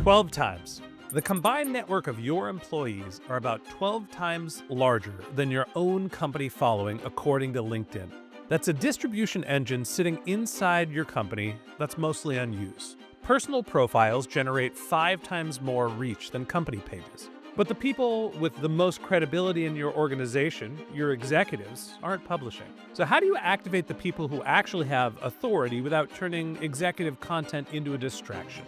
12 times. The combined network of your employees are about 12 times larger than your own company following, according to LinkedIn. That's a distribution engine sitting inside your company that's mostly unused. Personal profiles generate 5 times more reach than company pages. But the people with the most credibility in your organization, your executives, aren't publishing. So, how do you activate the people who actually have authority without turning executive content into a distraction?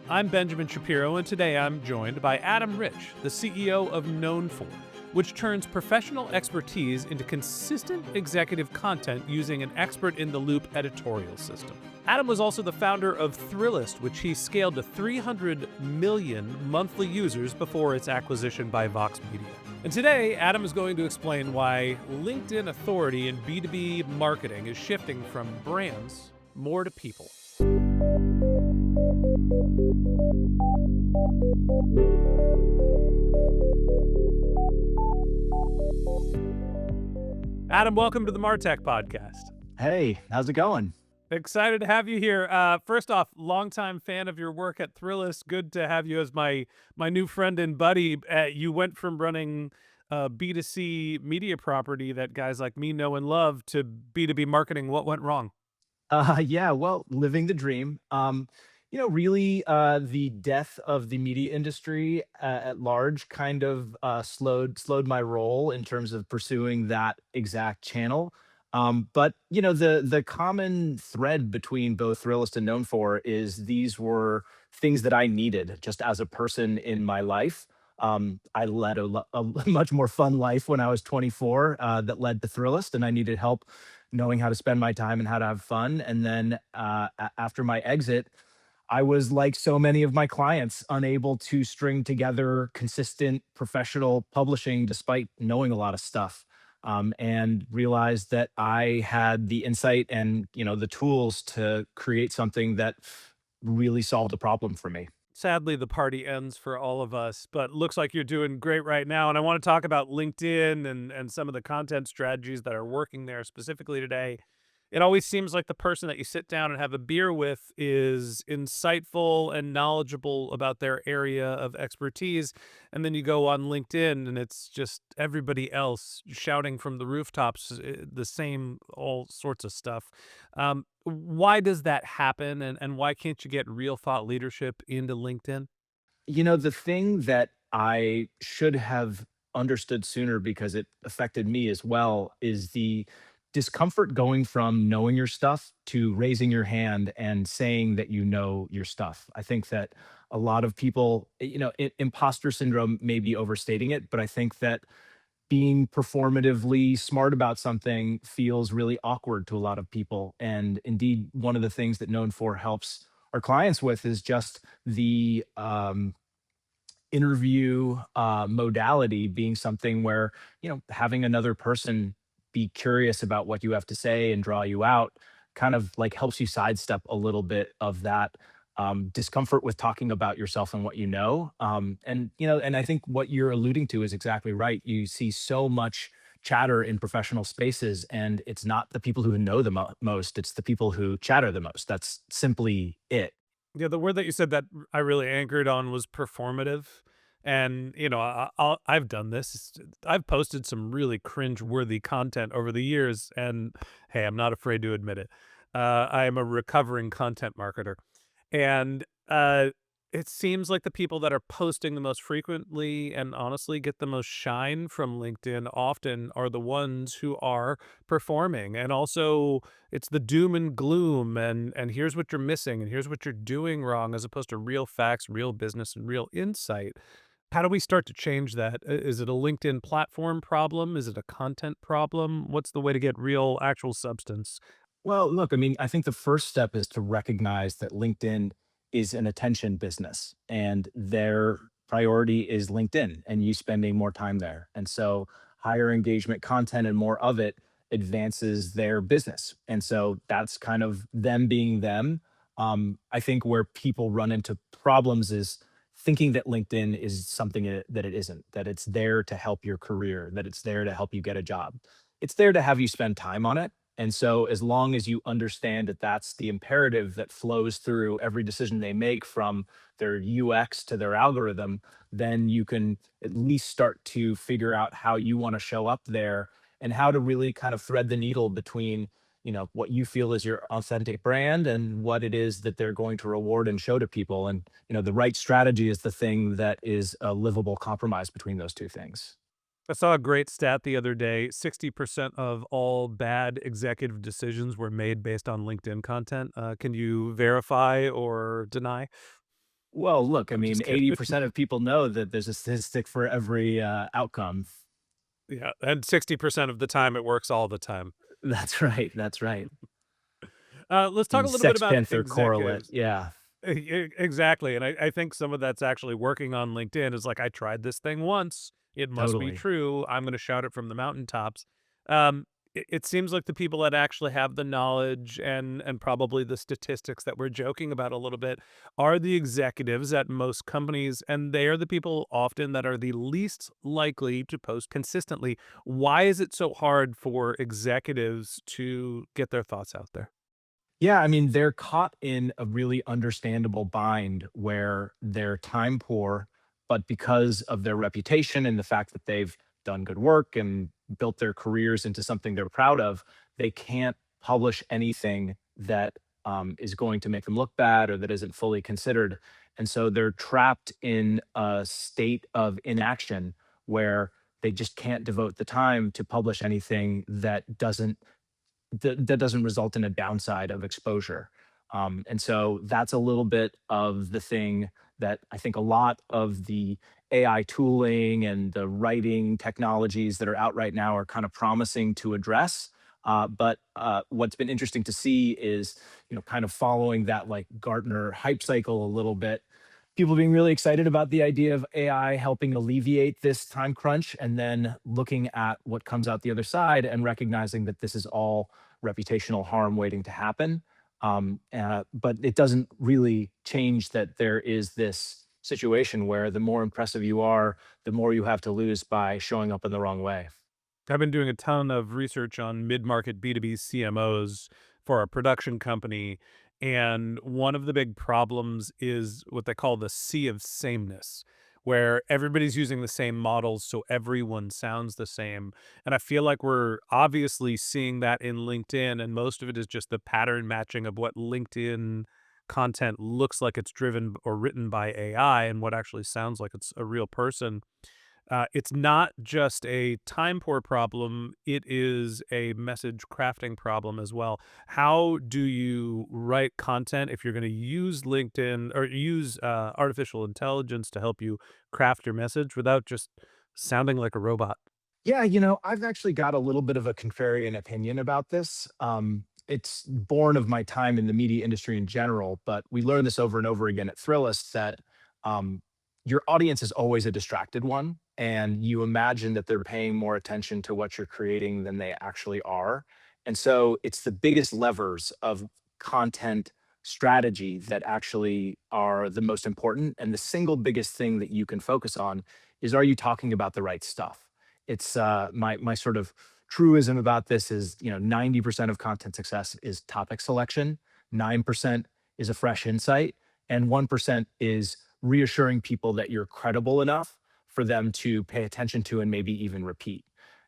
I'm Benjamin Shapiro, and today I'm joined by Adam Rich, the CEO of Known For, which turns professional expertise into consistent executive content using an expert-in-the-loop editorial system. Adam was also the founder of Thrillist, which he scaled to 300 million monthly users before its acquisition by Vox Media. And today, Adam is going to explain why LinkedIn authority in B2B marketing is shifting from brands more to people. Adam, welcome to the MarTech podcast. Hey, how's it going? Excited to have you here. First off, longtime fan of your work at Thrillist. Good to have you as my new friend and buddy. You went from running B2C media property that guys like me know and love to B2B marketing. What went wrong? Yeah, well, living the dream. Really, the death of the media industry at large kind of slowed my role in terms of pursuing that exact channel. But the common thread between both Thrillist and Known For is these were things that I needed just as a person in my life. I led a much more fun life when I was 24 that led to Thrillist, and I needed help knowing how to spend my time and how to have fun. And then after my exit, I was like so many of my clients, unable to string together consistent professional publishing despite knowing a lot of stuff. And realized that I had the insight and the tools to create something that really solved a problem for me. Sadly, the party ends for all of us, but looks like you're doing great right now. And I want to talk about LinkedIn and some of the content strategies that are working there specifically today. It always seems like the person that you sit down and have a beer with is insightful and knowledgeable about their area of expertise. And then you go on LinkedIn and it's just everybody else shouting from the rooftops the same all sorts of stuff. Why does that happen? And why can't you get real thought leadership into LinkedIn? The thing that I should have understood sooner because it affected me as well is the discomfort going from knowing your stuff to raising your hand and saying that you know your stuff. I think that a lot of people, imposter syndrome may be overstating it, but I think that being performatively smart about something feels really awkward to a lot of people. And indeed, one of the things that Known For helps our clients with is just the interview modality being something where having another person be curious about what you have to say and draw you out kind of like helps you sidestep a little bit of that discomfort with talking about yourself and what you know. And I think what you're alluding to is exactly right. You see so much chatter in professional spaces, and it's not the people who know the most; it's the people who chatter the most. That's simply it. Yeah, the word that you said that I really anchored on was performative. And, I've done this. I've posted some really cringe-worthy content over the years, and hey, I'm not afraid to admit it. I am a recovering content marketer. And it seems like the people that are posting the most frequently and honestly get the most shine from LinkedIn often are the ones who are performing. And also it's the doom and gloom and here's what you're missing and here's what you're doing wrong as opposed to real facts, real business, and real insight. How do we start to change that? Is it a LinkedIn platform problem? Is it a content problem? What's the way to get real actual substance? Well, look, I mean, I think the first step is to recognize that LinkedIn is an attention business and their priority is LinkedIn and you spending more time there. And so higher engagement content and more of it advances their business. And so that's kind of them being them. I think where people run into problems is thinking that LinkedIn is something that it isn't, that it's there to help your career, that it's there to help you get a job. It's there to have you spend time on it, And so, as long as you understand that that's the imperative that flows through every decision they make, from their UX to their algorithm, then you can at least start to figure out how you want to show up there, and how to really kind of thread the needle between, what you feel is your authentic brand and what it is that they're going to reward and show to people. And, the right strategy is the thing that is a livable compromise between those two things. I saw a great stat the other day. 60% of all bad executive decisions were made based on LinkedIn content. Can you verify or deny? Well, look, I I'm mean, just kidding. 80% of people know that there's a statistic for every outcome. Yeah, and 60% of the time it works all the time. That's right. That's right. Let's talk The a little bit Sex about Panther correlate. executives. Yeah, Exactly, and I think some of that's actually working on LinkedIn is like, "I tried this thing once, it must be totally. true, I'm gonna shout it from the mountaintops." Um, it seems like the people that actually have the knowledge and probably the statistics that we're joking about a little bit are the executives at most companies, and they are the people often that are the least likely to post consistently. Why is it so hard for executives to get their thoughts out there? Yeah, I mean, they're caught in a really understandable bind where they're time poor, but because of their reputation and the fact that they've done good work and built their careers into something they're proud of, they can't publish anything that is going to make them look bad or that isn't fully considered. And so they're trapped in a state of inaction where they just can't devote the time to publish anything that doesn't result in a downside of exposure. And so that's a little bit of the thing that I think a lot of the AI tooling and the writing technologies that are out right now are kind of promising to address. But what's been interesting to see is, kind of following that like Gartner hype cycle a little bit, people being really excited about the idea of AI helping alleviate this time crunch, and then looking at what comes out the other side and recognizing that this is all reputational harm waiting to happen. But it doesn't really change that there is this situation where the more impressive you are, the more you have to lose by showing up in the wrong way. I've been doing a ton of research on mid-market B2B CMOs for a production company, and one of the big problems is what they call the sea of sameness, where everybody's using the same models, so everyone sounds the same. And I feel like we're obviously seeing that in LinkedIn, and most of it is just the pattern matching of what LinkedIn content looks like it's driven or written by AI and what actually sounds like it's a real person. It's not just a time poor problem, it is a message crafting problem as well. How do you write content if you're going to use LinkedIn or use artificial intelligence to help you craft your message without just sounding like a robot? Yeah, I've actually got a little bit of a contrarian opinion about this. It's born of my time in the media industry in general, but we learn this over and over again at Thrillist that um, your audience is always a distracted one, and you imagine that they're paying more attention to what you're creating than they actually are. And so it's the biggest levers of content strategy that actually are the most important. And the single biggest thing that you can focus on is, are you talking about the right stuff? It's my sort of truism about this is, 90% of content success is topic selection, 9% is a fresh insight, and 1% is reassuring people that you're credible enough for them to pay attention to and maybe even repeat.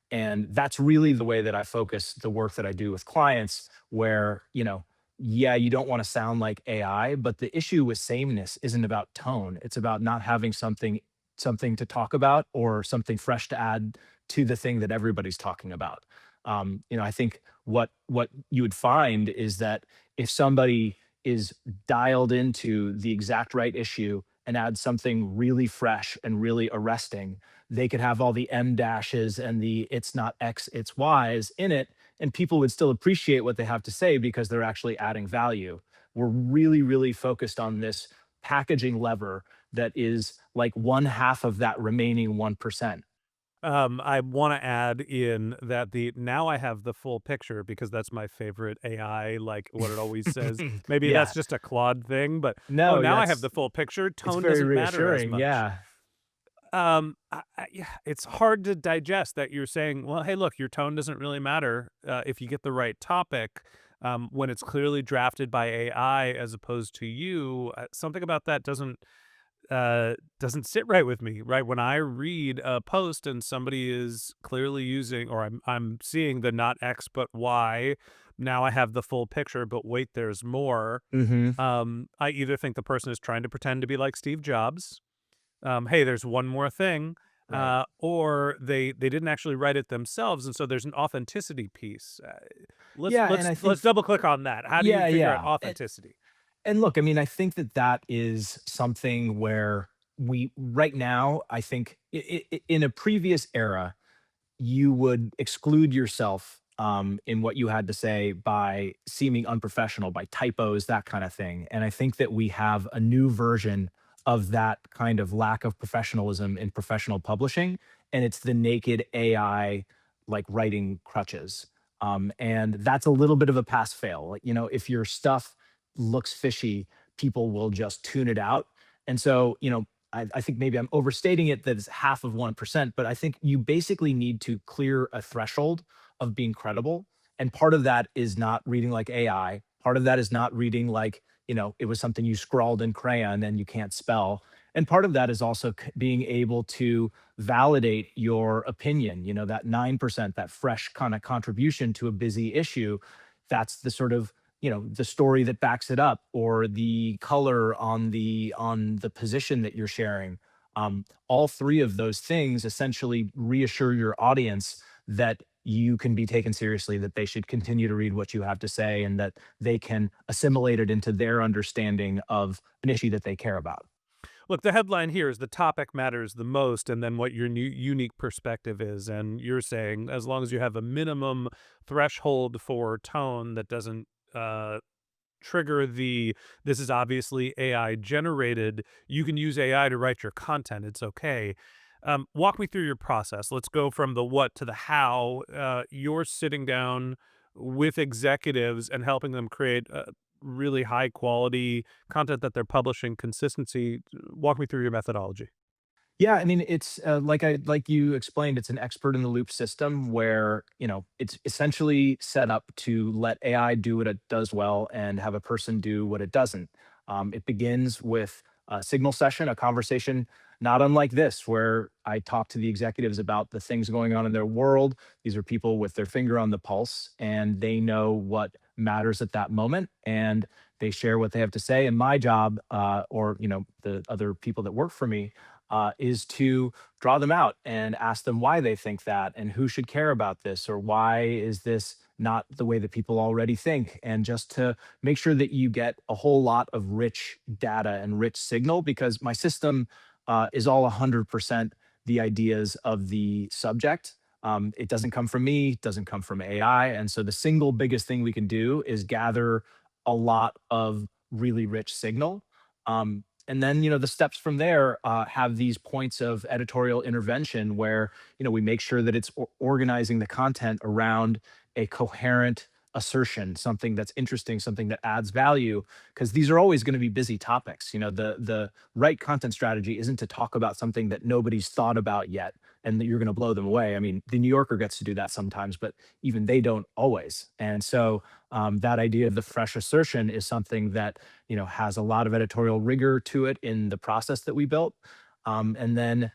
And that's really the way that I focus the work that I do with clients, where, yeah, you don't want to sound like AI, but the issue with sameness isn't about tone. It's about not having something to talk about or something fresh to add to the thing that everybody's talking about. I think what you would find is that if somebody is dialed into the exact right issue and add something really fresh and really arresting, they could have all the M dashes and the it's not X, it's Y's in it, and people would still appreciate what they have to say because they're actually adding value. We're really, really focused on this packaging lever that is like one half of that remaining 1%. I want to add in that the now I have the full picture because that's my favorite AI, like what it always says. Maybe that's Yeah. just a Claude thing, but oh, No, now I have that's the full picture. it's Tone very doesn't matter as reassuring. much. Yeah. Yeah, it's hard to digest that you're saying, well, hey, look, your tone doesn't really matter if you get the right topic when it's clearly drafted by AI as opposed to you. Something about that doesn't sit right with me, right? When I read a post and somebody is clearly using, or I'm seeing the not X but Y, now I have the full picture, but wait, there's more. Hmm. I either think the person is trying to pretend to be like Steve Jobs, hey, there's one more thing, Right. or they didn't actually write it themselves, and so there's an authenticity piece. Let's Yeah, and let's I think let's double click on that. How do you yeah, figure out yeah. authenticity? And look, I mean, I think that that is something where we right now, I think in a previous era, you would exclude yourself in what you had to say by seeming unprofessional, by typos, that kind of thing. And I think that we have a new version of that kind of lack of professionalism in professional publishing, and it's the naked AI like writing crutches. And that's a little bit of a pass fail. Like, if your stuff looks fishy, people will just tune it out. And so, I think maybe I'm overstating it that it's half of 1%, but I think you basically need to clear a threshold of being credible. And part of that is not reading like AI. Part of that is not reading like, it was something you scrawled in crayon and you can't spell. And part of that is also being able to validate your opinion, that 9%, that fresh kind of contribution to a busy issue. That's the sort of the story that backs it up or the color on the position that you're sharing. All three of those things essentially reassure your audience that you can be taken seriously, that they should continue to read what you have to say, and that they can assimilate it into their understanding of an issue that they care about. Look, the headline here is the topic matters the most, and then what your new unique perspective is. And you're saying as long as you have a minimum threshold for tone that doesn't trigger the this is obviously AI generated, you can use AI to write your content. It's okay. Walk me through your process. Let's go from the what to the how. You're sitting down with executives and helping them create really high quality content that they're publishing, consistency. Walk me through your methodology. Yeah, I mean, it's like you explained, it's an expert in the loop system where, it's essentially set up to let AI do what it does well and have a person do what it doesn't. It begins with a signal session, a conversation not unlike this, where I talk to the executives about the things going on in their world. These are people with their finger on the pulse, and they know what matters at that moment, and they share what they have to say. And my job, or the other people that work for me, is to draw them out and ask them why they think that and who should care about this or why is this not the way that people already think, and just to make sure that you get a whole lot of rich data and rich signal, because my system is all 100% the ideas of the subject. It doesn't come from me, it doesn't come from AI. And so the single biggest thing we can do is gather a lot of really rich signal. And then, the steps from there have these points of editorial intervention where, we make sure that it's organizing the content around a coherent assertion, something that's interesting, something that adds value, because these are always going to be busy topics. The right content strategy isn't to talk about something that nobody's thought about yet and that you're going to blow them away. I mean, the New Yorker gets to do that sometimes, but even they don't always. And so that idea of the fresh assertion is something that has a lot of editorial rigor to it in the process that we built. And then,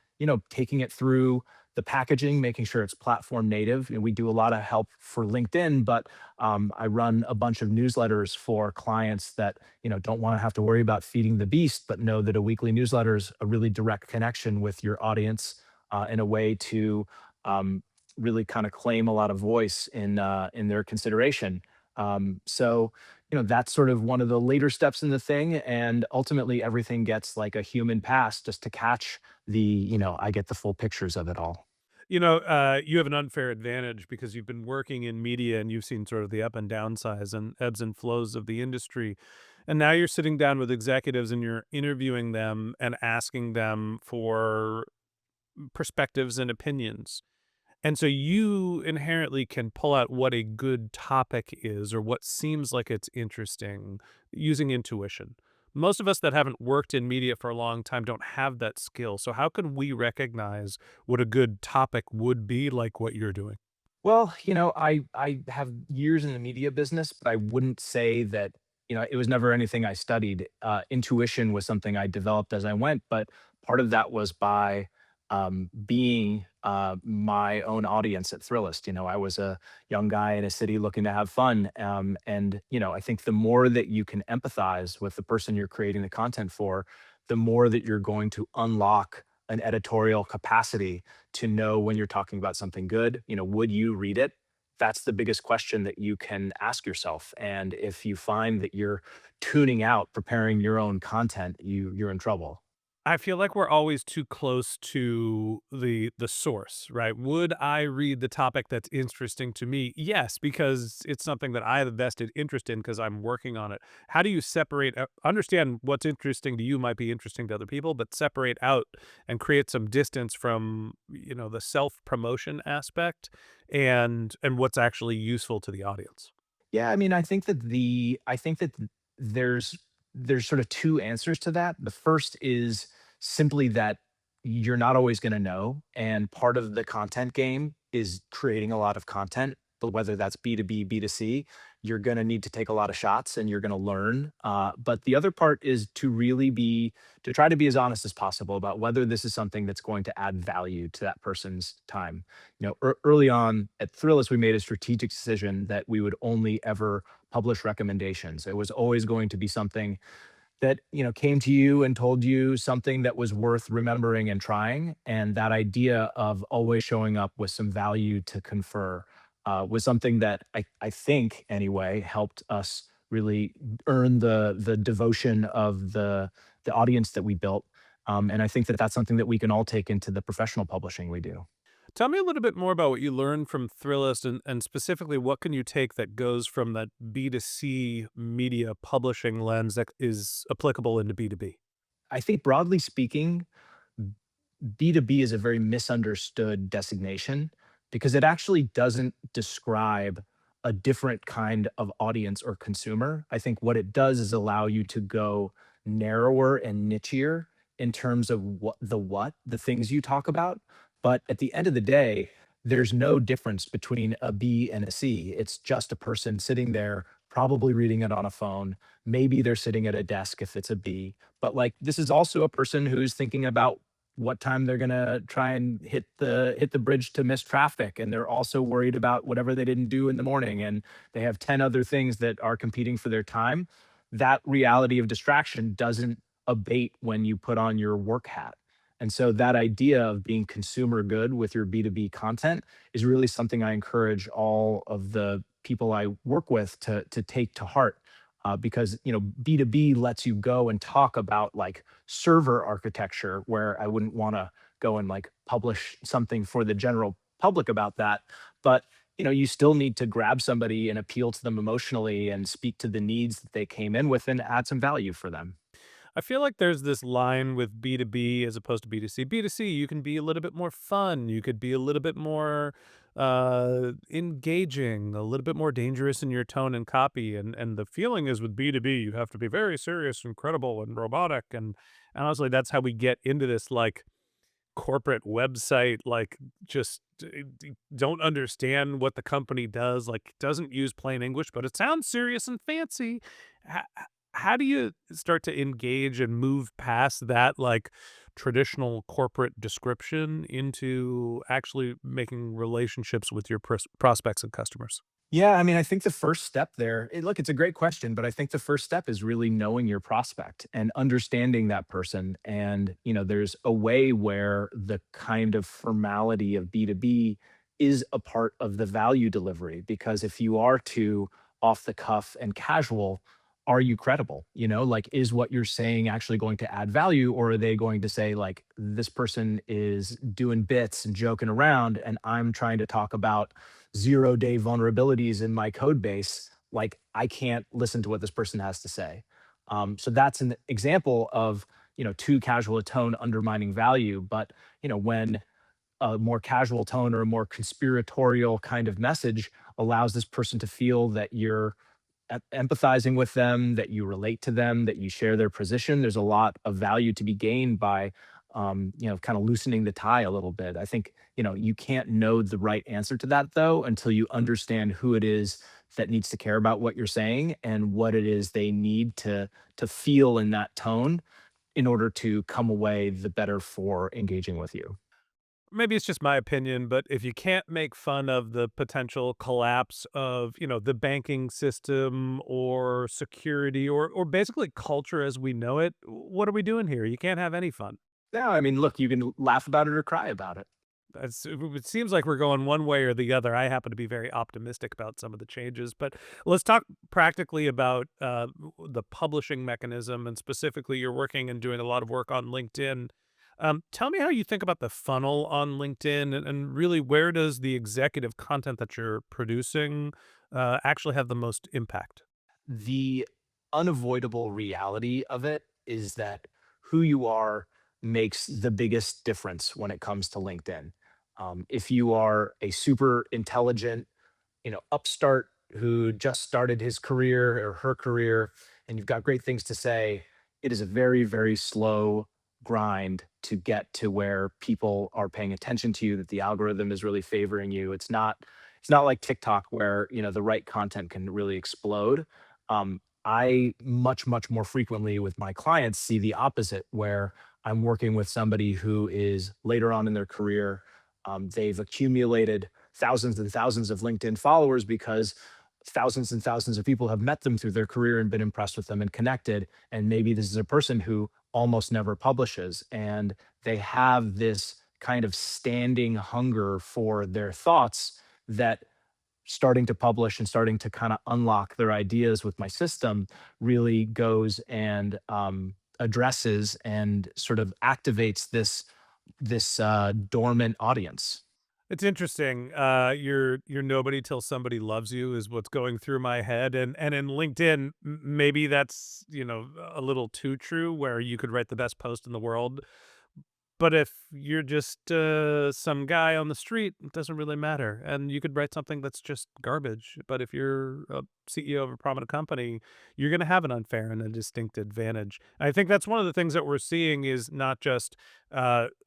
taking it through the packaging, making sure it's platform native. We do a lot of help for LinkedIn, but I run a bunch of newsletters for clients that don't want to have to worry about feeding the beast, but know that a weekly newsletter is a really direct connection with your audience, in a way to really kind of claim a lot of voice in their consideration. So that's sort of one of the later steps in the thing, and ultimately everything gets like a human pass just to catch I get the full pictures of it all. You have an unfair advantage because you've been working in media and you've seen sort of the up and down size and ebbs and flows of the industry. And now you're sitting down with executives and you're interviewing them and asking them for perspectives and opinions. And so you inherently can pull out what a good topic is or what seems like it's interesting using intuition. Most of us that haven't worked in media for a long time don't have that skill. So how can we recognize what a good topic would be like what you're doing? Well, I have years in the media business, but I wouldn't say that, it was never anything I studied. Intuition was something I developed as I went, but part of that was by being my own audience at Thrillist. I was a young guy in a city looking to have fun. And, I think the more that you can empathize with the person you're creating the content for, the more that you're going to unlock an editorial capacity to know when you're talking about something good. Would you read it? That's the biggest question that you can ask yourself. And if you find that you're tuning out preparing your own content, you're in trouble. I feel like we're always too close to the source, right? Would I read the topic that's interesting to me? Yes, because it's something that I have a vested interest in because I'm working on it. How do you separate understand what's interesting to you might be interesting to other people, but separate out and create some distance from, the self-promotion aspect and what's actually useful to the audience? Yeah, I mean, I think that there's there's sort of two answers to that. The first is simply that you're not always going to know, and part of the content game is creating a lot of content. But whether that's B2B, B2C, you're going to need to take a lot of shots and you're going to learn. But the other part is to try to be as honest as possible about whether this is something that's going to add value to that person's time. Early on at Thrillist, we made a strategic decision that we would only ever publish recommendations. It was always going to be something that came to you and told you something that was worth remembering and trying. And that idea of always showing up with some value to confer was something that I think anyway helped us really earn the devotion of the audience that we built. And I think that that's something that we can all take into the professional publishing we do. Tell me a little bit more about what you learned from Thrillist and specifically what can you take that goes from that B2C media publishing lens that is applicable into B2B? I think broadly speaking, B2B is a very misunderstood designation because it actually doesn't describe a different kind of audience or consumer. I think what it does is allow you to go narrower and nichier in terms of the things you talk about. But at the end of the day, there's no difference between a B and a C. It's just a person sitting there, probably reading it on a phone. Maybe they're sitting at a desk if it's a B. But like this is also a person who's thinking about what time they're gonna try and hit the bridge to miss traffic, and they're also worried about whatever they didn't do in the morning, and they have 10 other things that are competing for their time. That reality of distraction doesn't abate when you put on your work hat. And so that idea of being consumer good with your B2B content is really something I encourage all of the people I work with to take to heart. Because B2B lets you go and talk about like server architecture, where I wouldn't want to go and like publish something for the general public about that. But you still need to grab somebody and appeal to them emotionally and speak to the needs that they came in with and add some value for them. I feel like there's this line with B2B as opposed to B2C. B2C, you can be a little bit more fun. You could be a little bit more engaging, a little bit more dangerous in your tone and copy. And the feeling is with B2B, you have to be very serious and credible and robotic. And honestly, that's how we get into this like corporate website, like just don't understand what the company does, like doesn't use plain English, but it sounds serious and fancy. How do you start to engage and move past that like traditional corporate description into actually making relationships with your prospects and customers? Yeah, I mean, I think the first step there, look, it's a great question, but I think the first step is really knowing your prospect and understanding that person. And, there's a way where the kind of formality of B2B is a part of the value delivery. Because if you are too off the cuff and casual, are you credible? Like, is what you're saying actually going to add value? Or are they going to say, like, this person is doing bits and joking around, and I'm trying to talk about 0-day vulnerabilities in my code base? Like, I can't listen to what this person has to say. So that's an example of too casual a tone undermining value. But when a more casual tone or a more conspiratorial kind of message allows this person to feel that you're empathizing with them, that you relate to them, that you share their position. There's a lot of value to be gained by, kind of loosening the tie a little bit. I think, you can't know the right answer to that though until you understand who it is that needs to care about what you're saying and what it is they need to feel in that tone in order to come away the better for engaging with you. Maybe it's just my opinion, but if you can't make fun of the potential collapse of, the banking system or security or basically culture as we know it, what are we doing here? You can't have any fun. No, I mean, look, you can laugh about it or cry about it. It seems like we're going one way or the other. I happen to be very optimistic about some of the changes, but let's talk practically about the publishing mechanism, and specifically, you're working and doing a lot of work on LinkedIn. Tell me how you think about the funnel on LinkedIn, and really where does the executive content that you're producing actually have the most impact? The unavoidable reality of it is that who you are makes the biggest difference when it comes to LinkedIn. If you are a super intelligent, upstart who just started his career or her career, and you've got great things to say, it is a very, very slow grind to get to where people are paying attention to you, that the algorithm is really favoring you. It's not like TikTok where, the right content can really explode. I much, much more frequently with my clients see the opposite, where I'm working with somebody who is later on in their career. They've accumulated thousands and thousands of LinkedIn followers because thousands and thousands of people have met them through their career and been impressed with them and connected. And maybe this is a person who almost never publishes, and they have this kind of standing hunger for their thoughts that starting to publish and starting to kind of unlock their ideas with my system really goes and addresses and sort of activates this dormant audience. It's interesting. You're nobody till somebody loves you is what's going through my head, and in LinkedIn, maybe that's a little too true. Where you could write the best post in the world, but if you're just some guy on the street, it doesn't really matter. And you could write something that's just garbage. But if you're a CEO of a prominent company, you're going to have an unfair and a distinct advantage. I think that's one of the things that we're seeing is not just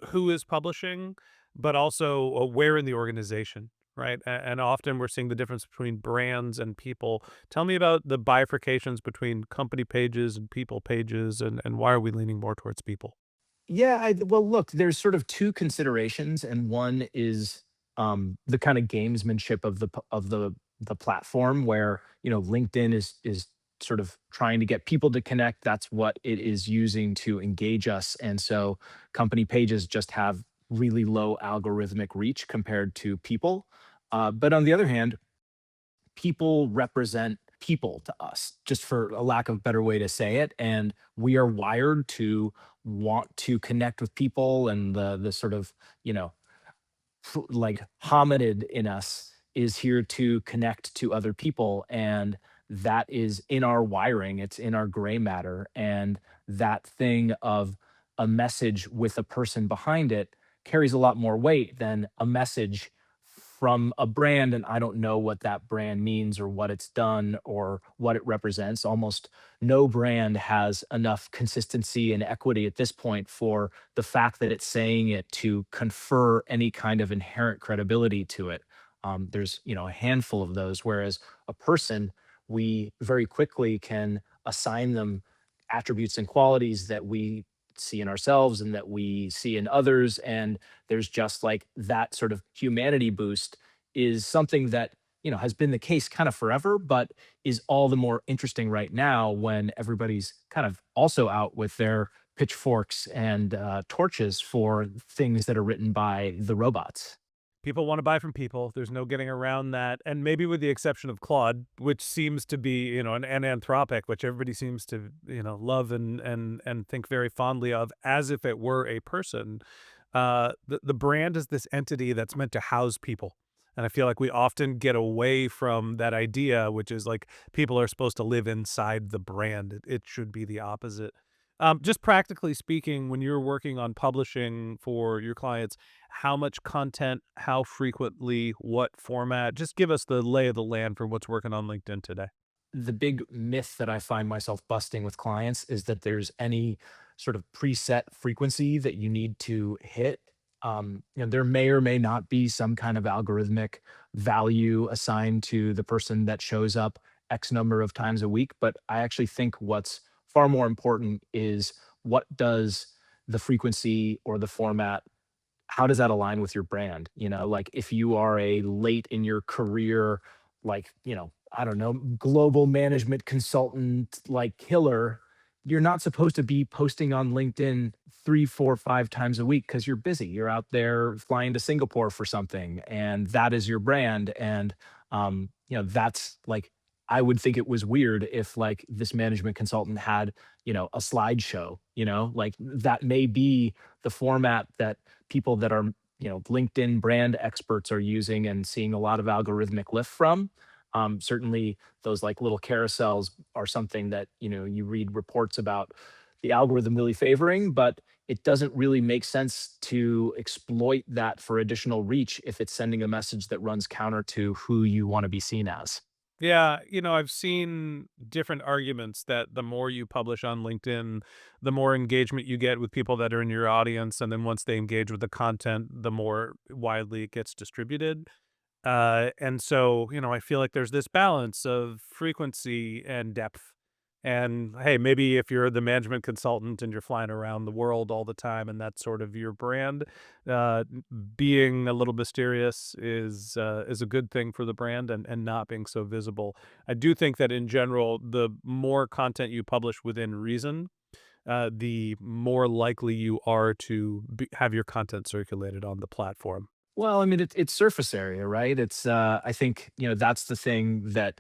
who is publishing, but also where in the organization. Right. And often we're seeing the difference between brands and people. Tell me about the bifurcations between company pages and people pages, and why are we leaning more towards people? Yeah, well, look, there's sort of two considerations, and one is the kind of gamesmanship of the platform, where LinkedIn is sort of trying to get people to connect. That's what it is using to engage us, and so company pages just have really low algorithmic reach compared to people. But on the other hand, people represent people to us, just for a lack of a better way to say it. And we are wired to want to connect with people, and the sort of, you know, like hominid in us is here to connect to other people, and that is in our wiring, it's in our gray matter. And that thing of a message with a person behind it carries a lot more weight than a message from a brand, and I don't know what that brand means or what it's done or what it represents. Almost no brand has enough consistency and equity at this point for the fact that it's saying it to confer any kind of inherent credibility to it. There's a handful of those, whereas a person, we very quickly can assign them attributes and qualities that we see in ourselves and that we see in others, and there's just like that sort of humanity boost is something that has been the case kind of forever, but is all the more interesting right now when everybody's kind of also out with their pitchforks and torches for things that are written by the robots. People wanna buy from people, there's no getting around that, and maybe with the exception of Claude, which seems to be, an Anthropic, which everybody seems to, love and think very fondly of as if it were a person. The brand is this entity that's meant to house people, and I feel like we often get away from that idea, which is, like, people are supposed to live inside the brand. It should be the opposite. Just practically speaking, when you're working on publishing for your clients, how much content, how frequently, what format? Just give us the lay of the land for what's working on LinkedIn today. the big myth that I find myself busting with clients is that there's any sort of preset frequency that you need to hit. There may or may not be some kind of algorithmic value assigned to the person that shows up X number of times a week. But I actually think what's far more important is what does the frequency or the format, how does that align with your brand? Like if you are a late in your career, like, I don't know, global management consultant, like killer, you're not supposed to be posting on LinkedIn 3, 4, 5 times a week because you're busy. You're out there flying to Singapore for something, and that is your brand. And, that's like, I would think it was weird if like this management consultant had, a slideshow, like that may be the format that people that are LinkedIn brand experts are using and seeing a lot of algorithmic lift from. Certainly those like little carousels are something that you read reports about the algorithm really favoring, but it doesn't really make sense to exploit that for additional reach if it's sending a message that runs counter to who you want to be seen as. Yeah, I've seen different arguments that the more you publish on LinkedIn, the more engagement you get with people that are in your audience, and then once they engage with the content, the more widely it gets distributed. And so, I feel like there's this balance of frequency and depth. And hey, maybe if you're the management consultant and you're flying around the world all the time and that's sort of your brand, uh, being a little mysterious is a good thing for the brand and not being so visible. I do think that in general, the more content you publish within reason, the more likely you are to have your content circulated on the platform. Well, I mean, it's surface area, right? I think, that's the thing that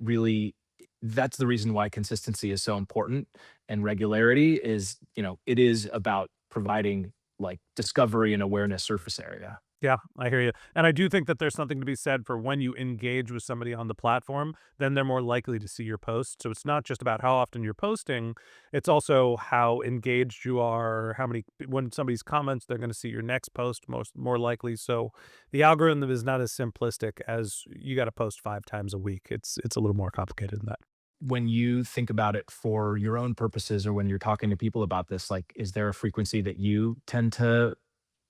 really, that's the reason why consistency is so important, and regularity is, it is about providing like discovery and awareness surface area. Yeah, I hear you. And I do think that there's something to be said for when you engage with somebody on the platform, then they're more likely to see your post. So it's not just about how often you're posting, it's also how engaged you are, how many when somebody's comments, they're going to see your next post most more likely. So the algorithm is not as simplistic as you got to post 5 times a week. It's a little more complicated than that. When you think about it for your own purposes, or when you're talking to people about this, like, is there a frequency that you tend to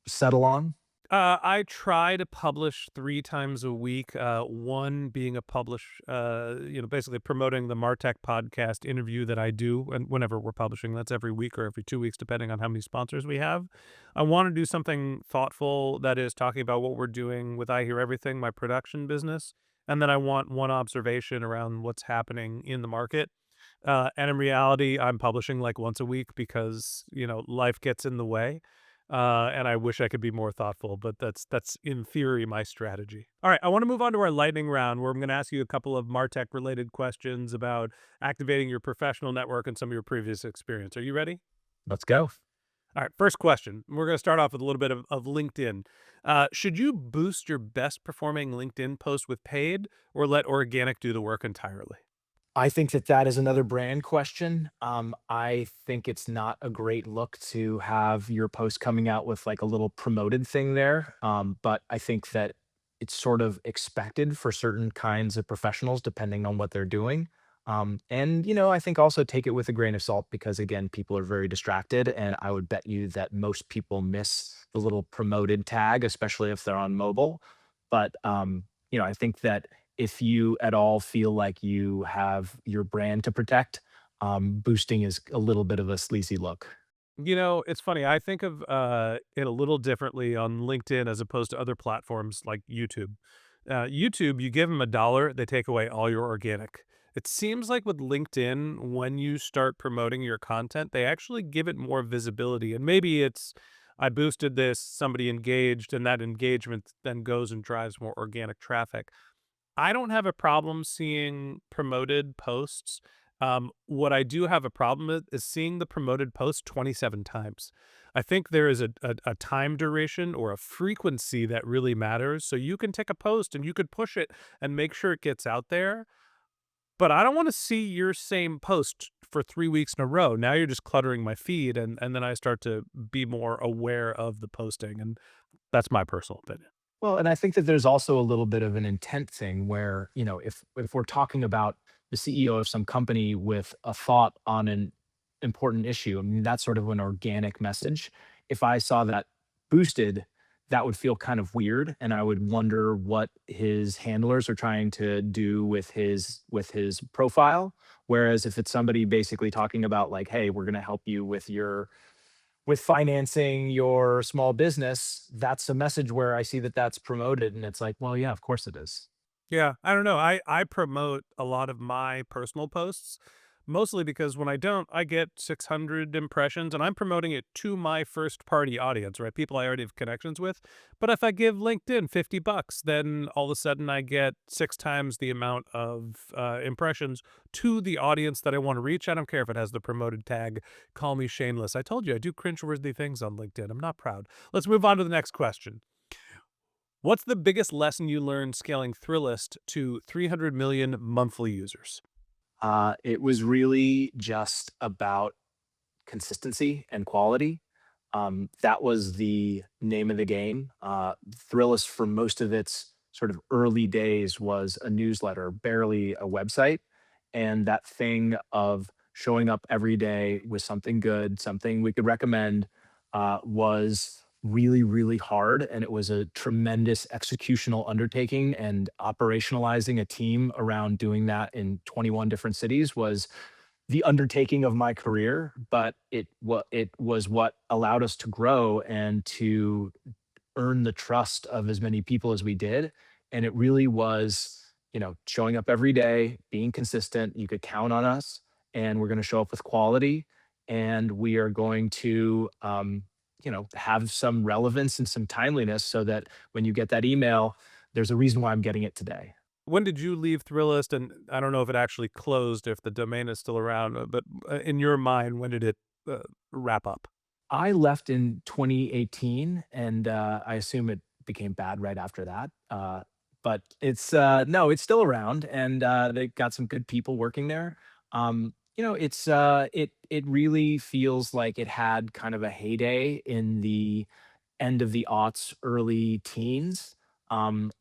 settle on? I try to publish 3 times a week, one being basically promoting the MarTech podcast interview that I do, and whenever we're publishing, that's every week or every 2 weeks, depending on how many sponsors we have. I wanna do something thoughtful that is talking about what we're doing with I Hear Everything, my production business, and then I want one observation around what's happening in the market. And in reality, I'm publishing like once a week because, life gets in the way. And I wish I could be more thoughtful, but that's in theory my strategy. All right, I want to move on to our lightning round where I'm going to ask you a couple of MarTech related questions about activating your professional network and some of your previous experience. Are you ready? Let's go. All right, first question. We're going to start off with a little bit of LinkedIn. Should you boost your best performing LinkedIn post with paid or let organic do the work entirely? I think that that is another brand question. I think it's not a great look to have your post coming out with like a little promoted thing there. But I think that it's sort of expected for certain kinds of professionals, depending on what they're doing. And, I think also take it with a grain of salt because, again, people are very distracted. And I would bet you that most people miss the little promoted tag, especially if they're on mobile. But, I think that if you at all feel like you have your brand to protect, boosting is a little bit of a sleazy look. It's funny. I think of it a little differently on LinkedIn as opposed to other platforms like YouTube. YouTube, you give them $1, they take away all your organic. It seems like with LinkedIn, when you start promoting your content, they actually give it more visibility. And maybe it's, I boosted this, somebody engaged, and that engagement then goes and drives more organic traffic. I don't have a problem seeing promoted posts. What I do have a problem with is seeing the promoted post 27 times. I think there is a time duration or a frequency that really matters. So you can take a post and you could push it and make sure it gets out there. But I don't want to see your same post for 3 weeks in a row. Now you're just cluttering my feed, and then I start to be more aware of the posting. And that's my personal opinion. Well, and I think that there's also a little bit of an intent thing where, if we're talking about the CEO of some company with a thought on an important issue. I mean, that's sort of an organic message. If I saw that boosted, that would feel kind of weird, and I would wonder what his handlers are trying to do with his profile. Whereas if it's somebody basically talking about like, "Hey, we're gonna help you with your with financing your small business," that's a message where I see that that's promoted, and it's like, "Well, yeah, of course it is." Yeah, I don't know. I promote a lot of my personal posts, mostly because when I don't, I get 600 impressions, and I'm promoting it to my first party audience, right? People I already have connections with. But if I give LinkedIn $50, then all of a sudden I get 6 times the amount of impressions to the audience that I want to reach. I don't care if it has the promoted tag. Call me shameless. I told you I do cringeworthy things on LinkedIn. I'm not proud. Let's move on to the next question. What's the biggest lesson you learned scaling Thrillist to 300 million monthly users? It was really just about consistency and quality. That was the name of the game. Thrillist, for most of its sort of early days, was a newsletter, barely a website. And that thing of showing up every day with something good, something we could recommend, was really, really hard. And it was a tremendous executional undertaking. And operationalizing a team around doing that in 21 different cities was the undertaking of my career, but it was what allowed us to grow and to earn the trust of as many people as we did. And it really was, showing up every day, being consistent. You could count on us, and we're going to show up with quality, and we are going to, have some relevance and some timeliness, so that when you get that email, there's a reason why I'm getting it today. When did you leave Thrillist? And I don't know if it actually closed, if the domain is still around, but in your mind, when did it wrap up? I left in 2018, and I assume it became bad right after that. But it's no, it's still around, and they got some good people working there. It really feels like it had kind of a heyday in the end of the aughts, early teens, and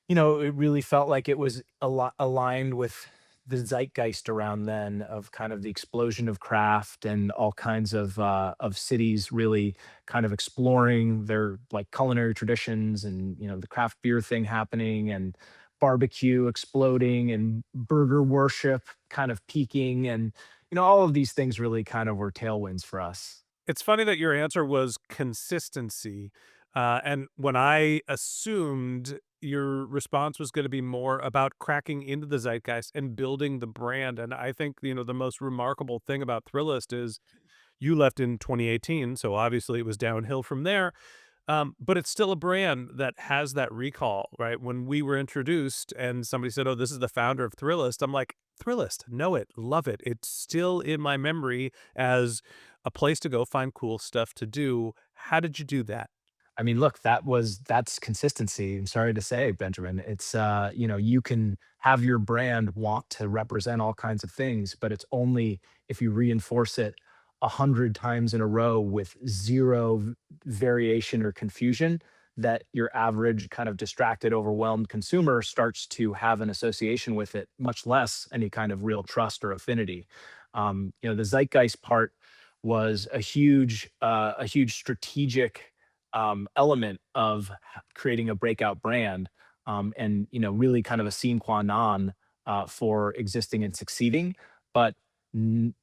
it really felt like it was a lot aligned with the zeitgeist around then, of kind of the explosion of craft and all kinds of cities really kind of exploring their like culinary traditions, and the craft beer thing happening, and barbecue exploding, and burger worship kind of peaking, and all of these things really kind of were tailwinds for us. It's funny that your answer was consistency. And when I assumed your response was going to be more about cracking into the zeitgeist and building the brand. And I think, the most remarkable thing about Thrillist is you left in 2018. So obviously it was downhill from there. But it's still a brand that has that recall, right? When we were introduced and somebody said, "Oh, this is the founder of Thrillist," I'm like, "Thrillist, know it, love it." It's still in my memory as a place to go find cool stuff to do. How did you do that? I mean, look, that's consistency. I'm sorry to say, Benjamin. It's you can have your brand want to represent all kinds of things, but it's only if you reinforce it 100 times in a row with zero variation or confusion, that your average kind of distracted, overwhelmed consumer starts to have an association with it, much less any kind of real trust or affinity. The zeitgeist part was a huge strategic element of creating a breakout brand, and really kind of a sine qua non for existing and succeeding. But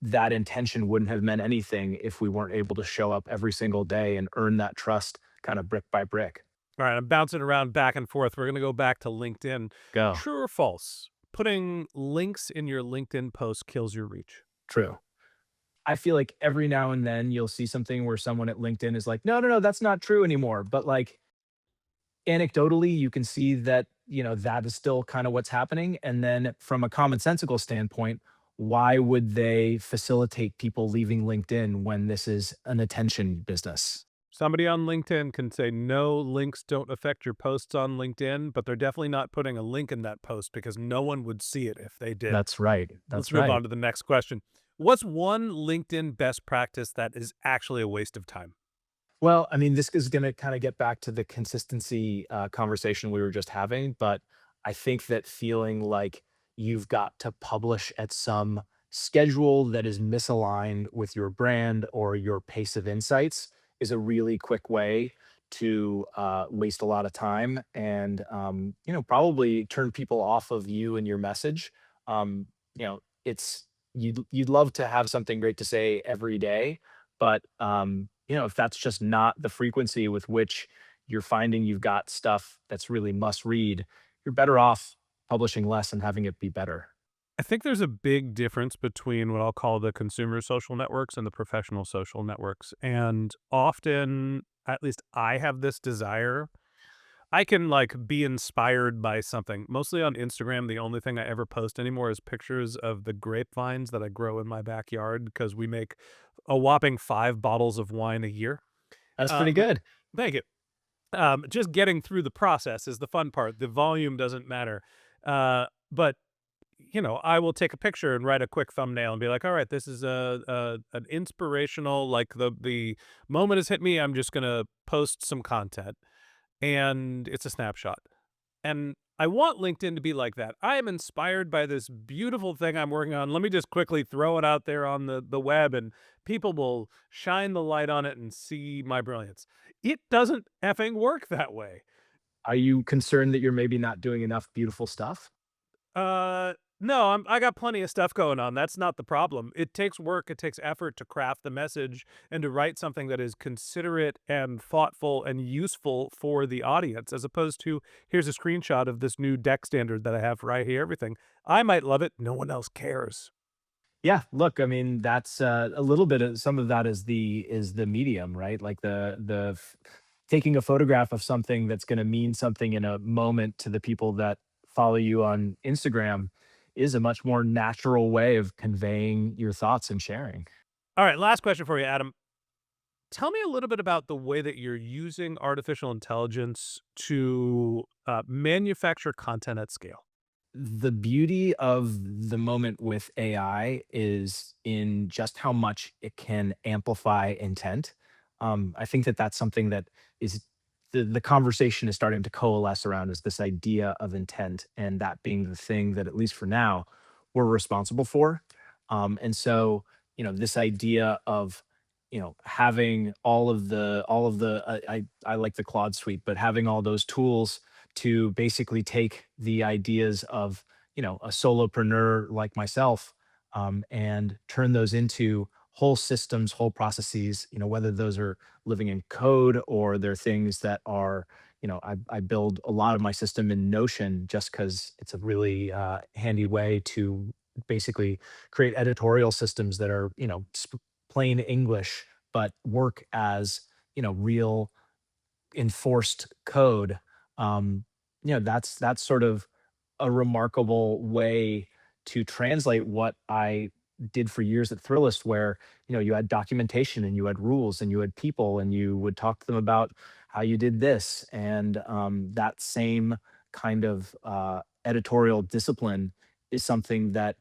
that intention wouldn't have meant anything if we weren't able to show up every single day and earn that trust kind of brick by brick. All right, I'm bouncing around back and forth. We're going to go back to LinkedIn. Go. True or false? Putting links in your LinkedIn post kills your reach. True. I feel like every now and then you'll see something where someone at LinkedIn is like, no, no, no, that's not true anymore. But like, anecdotally, you can see that, that is still kind of what's happening. And then from a commonsensical standpoint, why would they facilitate people leaving LinkedIn when this is an attention business? Somebody on LinkedIn can say no links don't affect your posts on LinkedIn, but they're definitely not putting a link in that post because no one would see it if they did. That's right. Let's That's move on right. to the next question. What's one LinkedIn best practice that is actually a waste of time? Well, I mean, this is going to kind of get back to the consistency conversation we were just having, but I think that feeling like you've got to publish at some schedule that is misaligned with your brand or your pace of insights is a really quick way to waste a lot of time and probably turn people off of you and your message. It's you'd love to have something great to say every day, but if that's just not the frequency with which you're finding you've got stuff that's really must read, you're better off publishing less and having it be better. I think there's a big difference between what I'll call the consumer social networks and the professional social networks. And often, at least I have this desire. I can like be inspired by something. Mostly on Instagram, the only thing I ever post anymore is pictures of the grapevines that I grow in my backyard because we make a whopping 5 bottles of wine a year. That's pretty Um, good. Thank you. Just getting through the process is the fun part. The volume doesn't matter. But I will take a picture and write a quick thumbnail and be like, "All right, this is a an inspirational like the moment has hit me. I'm just gonna post some content." And it's a snapshot. And I want LinkedIn to be like that. I am inspired by this beautiful thing I'm working on. Let me just quickly throw it out there on the web and people will shine the light on it and see my brilliance. It doesn't effing work that way. Are you concerned that you're maybe not doing enough beautiful stuff? No, I got plenty of stuff going on. That's not the problem. It takes work, it takes effort to craft the message and to write something that is considerate and thoughtful and useful for the audience, as opposed to here's a screenshot of this new deck standard that I have right here, everything. I might love it, no one else cares. Yeah, look, I mean, that's a little bit of some of that is the medium, right? Like taking a photograph of something that's going to mean something in a moment to the people that follow you on Instagram is a much more natural way of conveying your thoughts and sharing. All right, last question for you, Adam. Tell me a little bit about the way that you're using artificial intelligence to manufacture content at scale. The beauty of the moment with AI is in just how much it can amplify intent. I think that that's something that is the conversation is starting to coalesce around is this idea of intent and that being the thing that at least for now we're responsible for. And so, this idea of having all of the I like the Claude suite, but having all those tools to basically take the ideas of a solopreneur like myself and turn those into whole systems, whole processes. Whether those are living in code or they're things that are I build a lot of my system in Notion just because it's a really handy way to basically create editorial systems that are plain English but work as real enforced code. That's sort of a remarkable way to translate what I did for years at Thrillist, where you had documentation and you had rules and you had people and you would talk to them about how you did this, and that same kind of editorial discipline is something that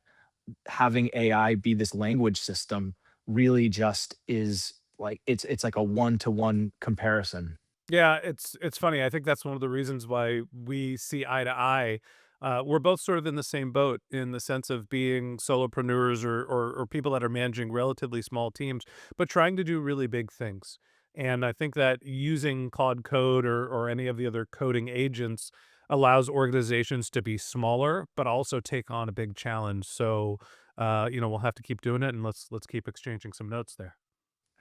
having AI be this language system really just is like it's like a one-to-one comparison. Yeah, it's funny. I think that's one of the reasons why we see eye to eye. We're both sort of in the same boat in the sense of being solopreneurs or people that are managing relatively small teams, but trying to do really big things. And I think that using Claude Code or any of the other coding agents allows organizations to be smaller, but also take on a big challenge. So, we'll have to keep doing it, and let's keep exchanging some notes there.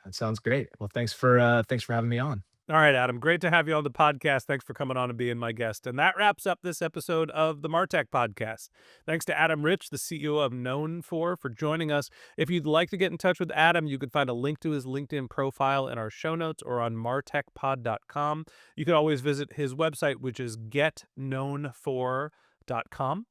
That sounds great. Well, thanks for having me on. All right, Adam. Great to have you on the podcast. Thanks for coming on and being my guest. And that wraps up this episode of the MarTech podcast. Thanks to Adam Rich, the CEO of Known for joining us. If you'd like to get in touch with Adam, you can find a link to his LinkedIn profile in our show notes or on martechpod.com. You can always visit his website, which is getknownfor.com.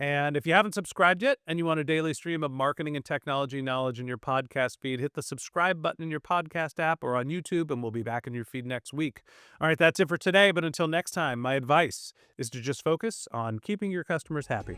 And if you haven't subscribed yet and you want a daily stream of marketing and technology knowledge in your podcast feed, hit the subscribe button in your podcast app or on YouTube, and we'll be back in your feed next week. All right, that's it for today. But until next time, my advice is to just focus on keeping your customers happy.